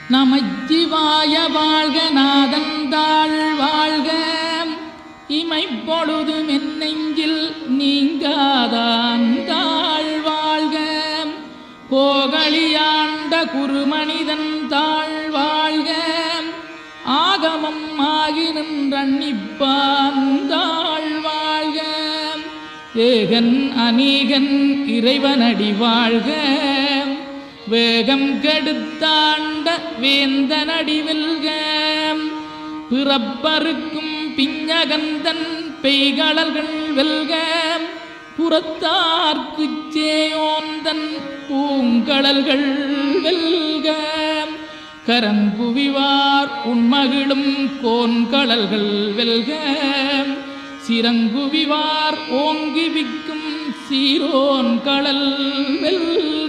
நமச்சிவாய வாழ்க நாதந்தாள் வாழ்க இமைப்பொழுது மென்னெஞ்சில் நீங்காதாந்தாள் வாழ்க கோகலியாண்ட குருமனிதன் தாழ் வாழ்க ஆகமம் ஆகி நின்றன்னிப்பாந்தாள் வாழ்க ஏகன் அநீகன் இறைவனடி வாழ்க வேகம் கெடுத்தாண்ட வேந்தனடி வெல்க பிறப்பருக்கும் பிஞகந்தன் பெய்களர்கள் வெல்க புறத்தார்க்குச் சேயோந்தன் பூங்கடல்கள் வெல்க கரங்குவிவார் உண்மகிழும் கோன்கடல்கள் வெல்க சிறங்குவிவார் ஓங்கி விக்கும் சீரோன் கடல் வெல்க.